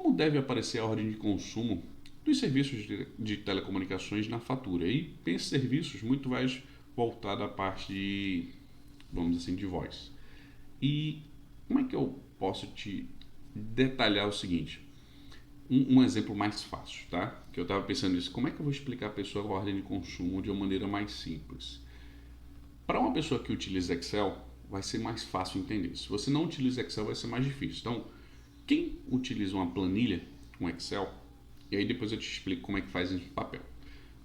como deve aparecer a ordem de consumo dos serviços de telecomunicações na fatura? E pense serviços muito mais voltado à parte de, vamos dizer assim, de voz. E como é que eu posso te detalhar o seguinte? Um exemplo mais fácil, tá? Que eu estava pensando nisso. Como é que eu vou explicar a pessoa a ordem de consumo de uma maneira mais simples? Para uma pessoa que utiliza Excel, vai ser mais fácil entender. Se você não utiliza Excel, vai ser mais difícil. Então, quem utiliza uma planilha, um Excel, e aí depois eu te explico como é que faz em papel.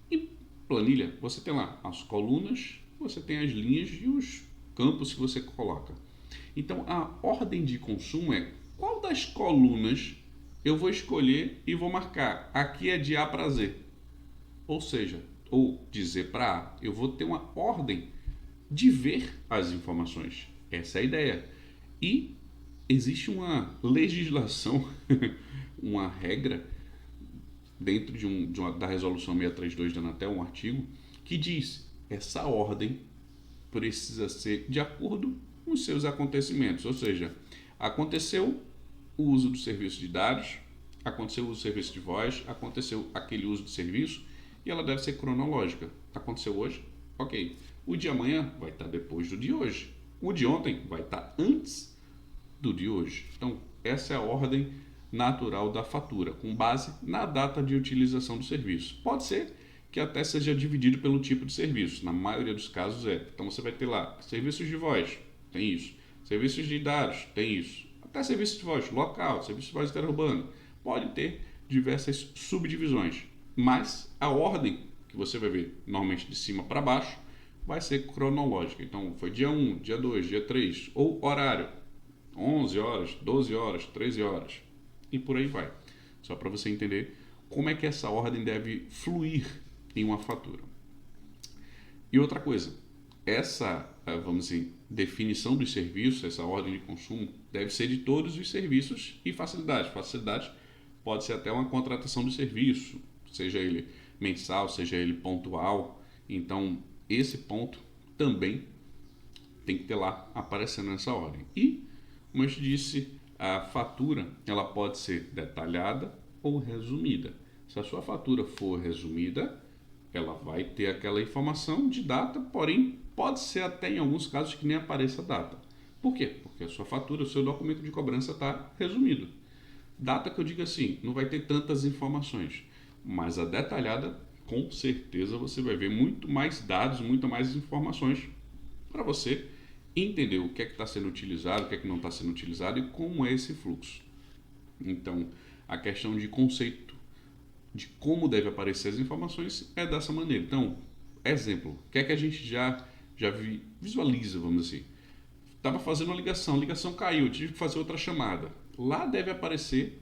Em planilha, você tem lá as colunas, você tem as linhas e os campos que você coloca. Então, a ordem de consumo é qual das colunas eu vou escolher e vou marcar. Aqui é de A para Z. Ou seja, ou de Z para A. Eu vou ter uma ordem de ver as informações. Essa é a ideia. E existe uma legislação, uma regra dentro da resolução 632 da Anatel, um artigo, que diz essa ordem precisa ser de acordo com os seus acontecimentos. Ou seja, aconteceu o uso do serviço de dados, aconteceu o uso do serviço de voz, aconteceu aquele uso do serviço e ela deve ser cronológica. Aconteceu hoje? Ok. O de amanhã vai estar depois do de hoje. O de ontem vai estar antes do de hoje. Então, essa é a ordem natural da fatura, com base na data de utilização do serviço. Pode ser que até seja dividido pelo tipo de serviço. Na maioria dos casos é. Então, você vai ter lá serviços de voz, tem isso. Serviços de dados, tem isso. Até serviço de voz local, serviço de voz interurbano. Pode ter diversas subdivisões. Mas a ordem que você vai ver, normalmente de cima para baixo, vai ser cronológica. Então, foi dia 1, dia 2, dia 3, ou horário, 11 horas, 12 horas, 13 horas, e por aí vai. Só para você entender como é que essa ordem deve fluir em uma fatura. E outra coisa, essa, vamos dizer, definição dos serviços, essa ordem de consumo, deve ser de todos os serviços e facilidades. Facilidade pode ser até uma contratação do serviço, seja ele mensal, seja ele pontual. Então, esse ponto também tem que ter lá aparecendo nessa ordem. E, como eu te disse, a fatura ela pode ser detalhada ou resumida. Se a sua fatura for resumida, ela vai ter aquela informação de data, porém pode ser até em alguns casos que nem apareça a data. Por quê? Porque a sua fatura, o seu documento de cobrança está resumido. Data que eu digo assim, não vai ter tantas informações, mas a detalhada, com certeza você vai ver muito mais dados, muito mais informações para você entender o que é que está sendo utilizado, o que é que não está sendo utilizado e como é esse fluxo. Então, a questão de conceito de como deve aparecer as informações é dessa maneira. Então, exemplo, o que é que a gente já visualiza, vamos dizer assim. Estava fazendo uma ligação, a ligação caiu, tive que fazer outra chamada. Lá deve aparecer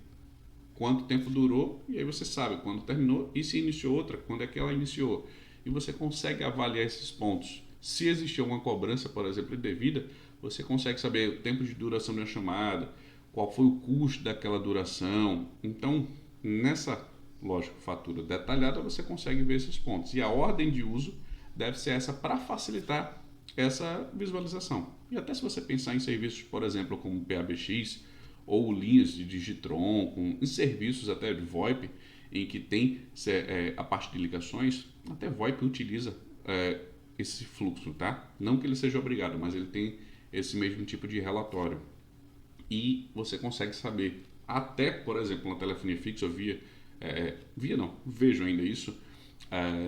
quanto tempo durou, e aí você sabe quando terminou e se iniciou outra, quando é que ela iniciou. E você consegue avaliar esses pontos. Se existir alguma cobrança, por exemplo, indevida, você consegue saber o tempo de duração da chamada, qual foi o custo daquela duração. Então, nessa, lógico, fatura detalhada, você consegue ver esses pontos. E a ordem de uso deve ser essa para facilitar essa visualização. E até se você pensar em serviços, por exemplo, como PABX, ou linhas de Digitron, em serviços até de VoIP, em que tem a parte de ligações, até VoIP utiliza esse fluxo, tá? Não que ele seja obrigado, mas ele tem esse mesmo tipo de relatório. E você consegue saber, até, por exemplo, na telefonia fixa, vejo ainda isso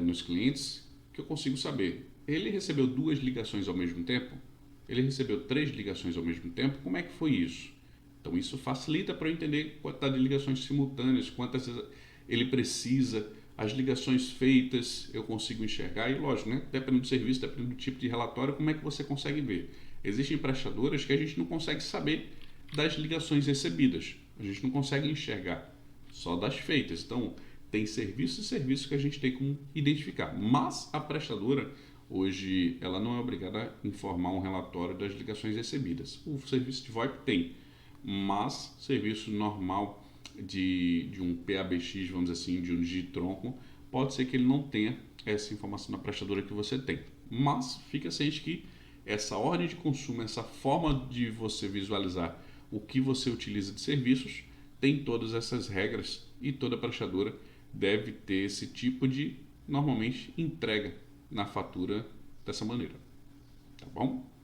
nos clientes, que eu consigo saber, ele recebeu 2 ligações ao mesmo tempo? Ele recebeu 3 ligações ao mesmo tempo? Como é que foi isso? Então, isso facilita para eu entender quantidade de ligações simultâneas, quantas ele precisa, as ligações feitas eu consigo enxergar. E, lógico, né? Dependendo do serviço, dependendo do tipo de relatório, como é que você consegue ver? Existem prestadoras que a gente não consegue saber das ligações recebidas. A gente não consegue enxergar, só das feitas. Então, tem serviços e serviços que a gente tem como identificar. Mas a prestadora, hoje, ela não é obrigada a informar um relatório das ligações recebidas. O serviço de VoIP tem. Mas serviço normal de um PABX, vamos dizer assim, de um Digitron, pode ser que ele não tenha essa informação na prestadora que você tem. Mas fica ciente que essa ordem de consumo, essa forma de você visualizar o que você utiliza de serviços, tem todas essas regras e toda prestadora deve ter esse tipo de, normalmente, entrega na fatura dessa maneira. Tá bom?